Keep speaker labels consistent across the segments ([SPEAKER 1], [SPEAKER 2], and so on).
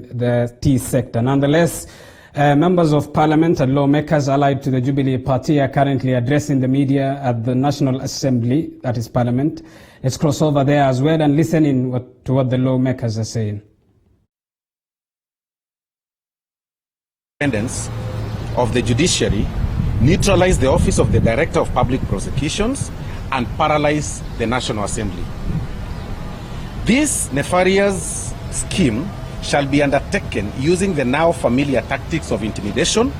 [SPEAKER 1] the tea sector. Nonetheless, members of parliament and lawmakers allied to the Jubilee Party are currently addressing the media at the National Assembly, that is parliament. Let's cross over there as well and listen to what the lawmakers are saying.
[SPEAKER 2] Independence of the judiciary, neutralize the office of the Director of Public Prosecutions, and paralyze the National Assembly. This nefarious scheme shall be undertaken using the now familiar tactics of intimidation,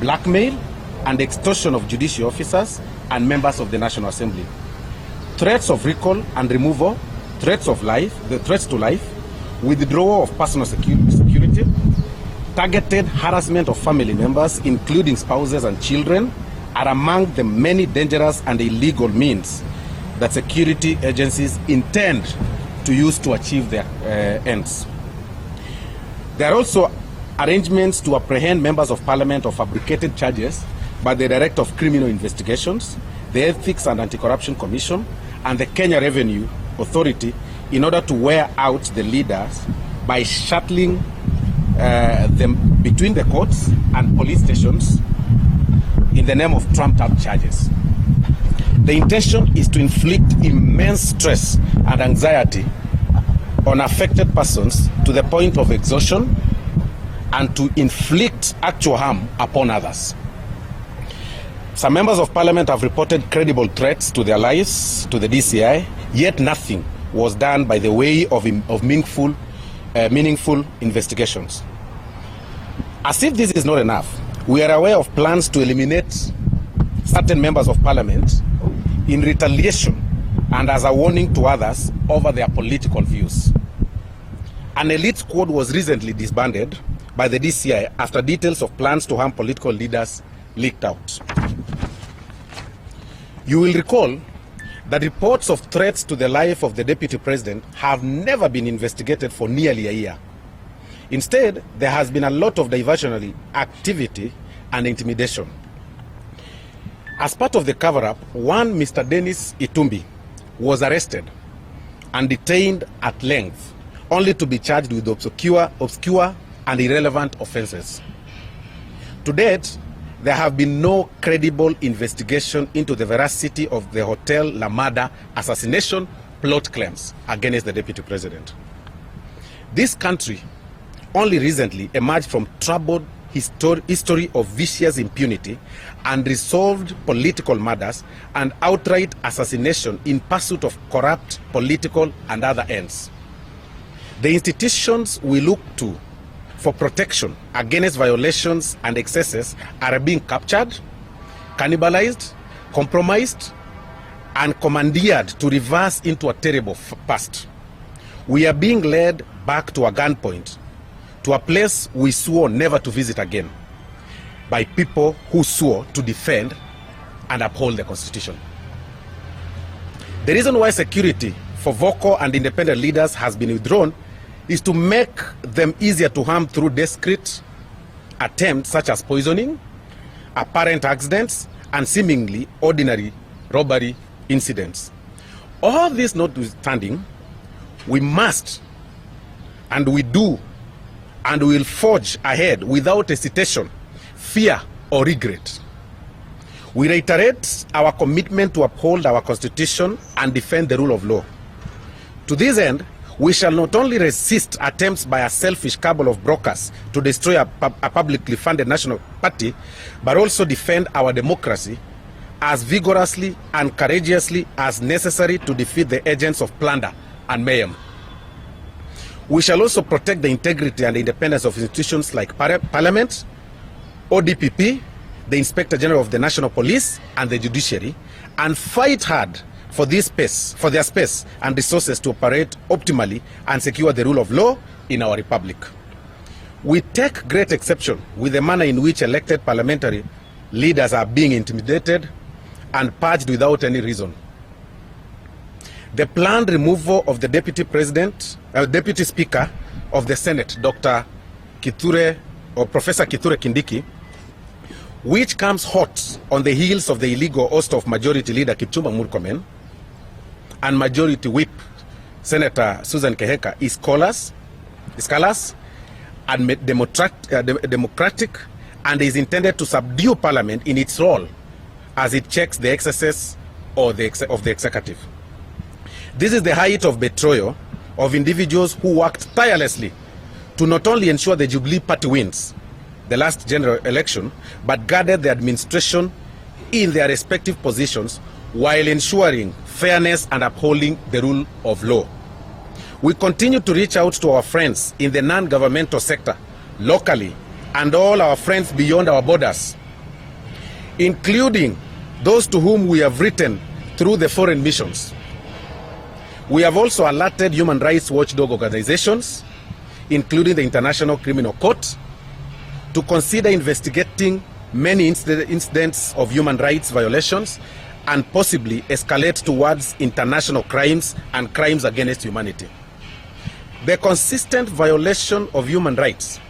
[SPEAKER 2] blackmail, and extortion of judicial officers and members of the National Assembly. Threats of recall and removal, threats to life, withdrawal of personal security, targeted harassment of family members, including spouses and children, are among the many dangerous and illegal means that security agencies intend to use to achieve their ends. There are also arrangements to apprehend members of parliament of fabricated charges by the Director of Criminal Investigations, the Ethics and Anti-Corruption Commission, and the Kenya Revenue Authority in order to wear out the leaders by shuttling them between the courts and police stations in the name of trumped-up charges. The intention is to inflict immense stress and anxiety on affected persons to the point of exhaustion and to inflict actual harm upon others. Some members of parliament have reported credible threats to their lives to the DCI, yet nothing was done by the way of meaningful investigations. As if this is not enough, we are aware of plans to eliminate certain members of parliament in retaliation and as a warning to others over their political views. An elite squad was recently disbanded by the DCI after details of plans to harm political leaders leaked out. You will recall that reports of threats to the life of the Deputy President have never been investigated for nearly a year. Instead, there has been a lot of diversionary activity and intimidation. As part of the cover-up, one Mr. Dennis Itumbi was arrested and detained at length, only to be charged with obscure and irrelevant offenses. To date, there have been no credible investigation into the veracity of the Hotel Lamada assassination plot claims against the Deputy President. This country only recently emerged from troubled history of vicious impunity, unresolved political murders, and outright assassination in pursuit of corrupt political and other ends. The institutions we look to for protection against violations and excesses are being captured, cannibalized, compromised, and commandeered to reverse into a terrible past. We are being led back to a gunpoint, to a place we swore never to visit again, by people who swore to defend and uphold the Constitution. The reason why security for vocal and independent leaders has been withdrawn is to make them easier to harm through discreet attempts such as poisoning, apparent accidents, and seemingly ordinary robbery incidents. All this notwithstanding, we must, and we do, and we will forge ahead without hesitation, fear, or regret. We reiterate our commitment to uphold our Constitution and defend the rule of law. To this end, we shall not only resist attempts by a selfish cabal of brokers to destroy a publicly funded national party, but also defend our democracy as vigorously and courageously as necessary to defeat the agents of plunder and mayhem. We shall also protect the integrity and independence of institutions like Parliament, ODPP, the Inspector General of the National Police, and the Judiciary, and fight hard for their space and resources to operate optimally and secure the rule of law in our republic. We take great exception with the manner in which elected parliamentary leaders are being intimidated and purged without any reason. The planned removal of the Deputy Speaker of the Senate, Dr. Professor Kithure Kindiki, which comes hot on the heels of the illegal oust of Majority Leader Kipchumba Murkomen and Majority Whip Senator Susan Keheka, is callous and democratic, and is intended to subdue Parliament in its role as it checks the excesses of the executive. This is the height of betrayal of individuals who worked tirelessly to not only ensure the Jubilee Party wins the last general election, but guarded the administration in their respective positions while ensuring fairness and upholding the rule of law. We continue to reach out to our friends in the non-governmental sector, locally, and all our friends beyond our borders, including those to whom we have written through the foreign missions. We have also alerted human rights watchdog organizations, including the International Criminal Court, to consider investigating many incidents of human rights violations and possibly escalate towards international crimes and crimes against humanity. The consistent violation of human rights,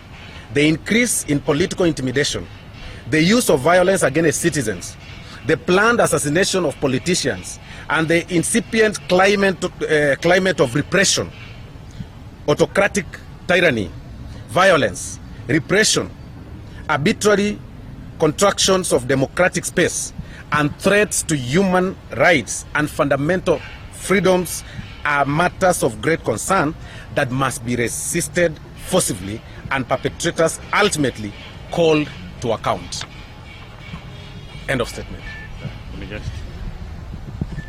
[SPEAKER 2] the increase in political intimidation, the use of violence against citizens, the planned assassination of politicians, and the incipient climate of repression, autocratic tyranny, violence, repression, arbitrary contractions of democratic space, and threats to human rights and fundamental freedoms are matters of great concern that must be resisted forcibly and perpetrators ultimately called to account. End of statement.
[SPEAKER 3] Let me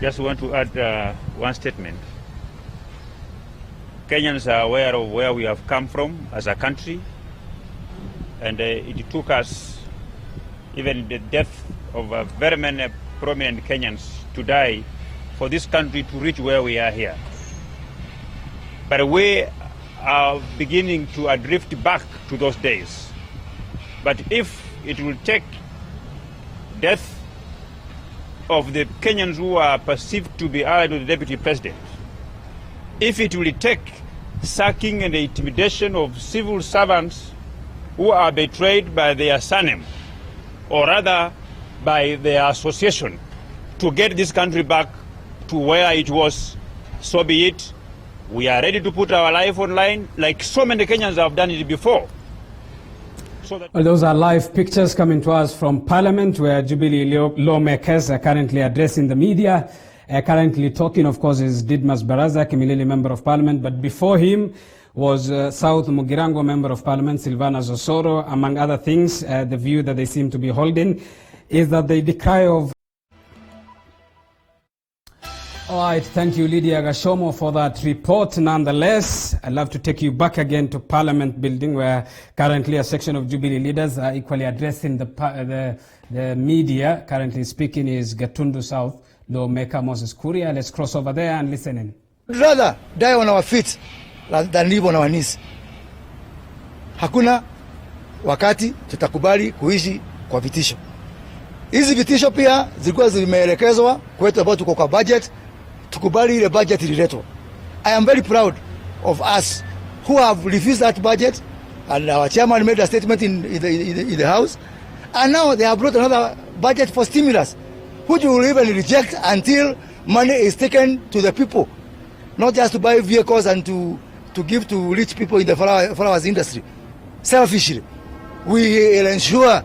[SPEAKER 3] just want to add one statement. Kenyans are aware of where we have come from as a country, and it took us even the death of very many prominent Kenyans to die for this country to reach where we are here. But we are beginning to drift back to those days. But if it will take death of the Kenyans who are perceived to be allied with the deputy president, if it will take sacking and the intimidation of civil servants who are betrayed by their surname, or rather by their association, to get this country back to where it was, so be it. We are ready to put our life on line like so many Kenyans have done it before.
[SPEAKER 1] Well, those are live pictures coming to us from Parliament, where Jubilee lawmakers are currently addressing the media. Currently talking, of course, is Didmas Baraza, Kimilili Member of Parliament, but before him was South Mugirango Member of Parliament, Silvana Zosoro. Among other things, the view that they seem to be holding is that the cry of... All right, thank you, Lydia Gashomo, for that report. Nonetheless, I'd love to take you back again to Parliament building, where currently a section of Jubilee leaders are equally addressing the media. Currently speaking is Gatundu South lawmaker Moses Kuria. Let's cross over there and listen in.
[SPEAKER 4] We'd rather die on our feet than live on our knees. Hakuna wakati tutakubali kuishi kwa vitisho. Hizi vitisho pia zilikuwa zimeelekezwa kwetu ambao tuko kwa budget. Tukubali ile budget ililetwa. I am very proud of us who have refused that budget, and our chairman made a statement in the house, and now they have brought another budget for stimulus, which we will even reject until money is taken to the people, not just to buy vehicles and to give to rich people in the flowers industry. Selfishly, we will ensure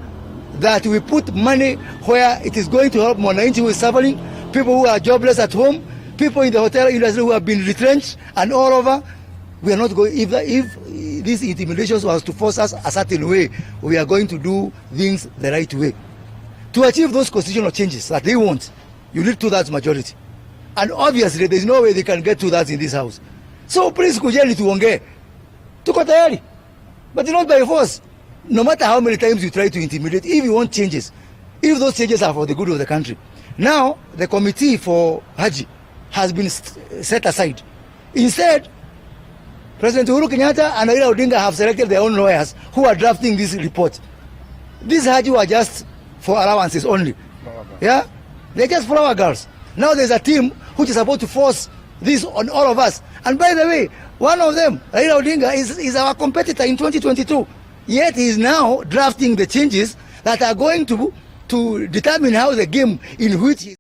[SPEAKER 4] that we put money where it is going to help mwananchi who is suffering, people who are jobless at home, people in the hotel industry who have been retrenched, and all over. We are not going, if these intimidations was to force us a certain way, we are going to do things the right way. To achieve those constitutional changes that they want, you need 2/3 majority. And obviously, there is no way they can get 2/3 in this house. So please, kujeni tuongee. Tuko tayari. But not by force. No matter how many times you try to intimidate, if you want changes, if those changes are for the good of the country. Now, the committee for Haji has been set aside. Instead, President Uhuru Kenyatta and Raila Odinga have selected their own lawyers who are drafting this report. These Haji were just for allowances only. Yeah? They're just flower girls. Now there's a team which is about to force this on all of us. And by the way, one of them, Raila Odinga, is our competitor in 2022. Yet he is now drafting the changes that are going to determine how the game in which he...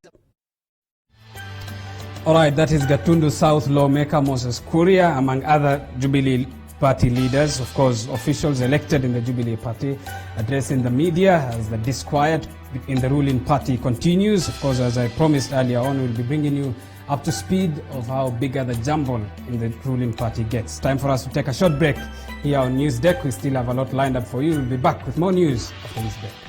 [SPEAKER 1] All right, that is Gatundu South lawmaker Moses Kuria, among other Jubilee party leaders, of course, officials elected in the Jubilee Party, addressing the media as the disquiet in the ruling party continues. Of course, as I promised earlier on, we'll be bringing you up to speed of how bigger the jumble in the ruling party gets. Time for us to take a short break here on News Deck. We still have a lot lined up for you. We'll be back with more news after this break.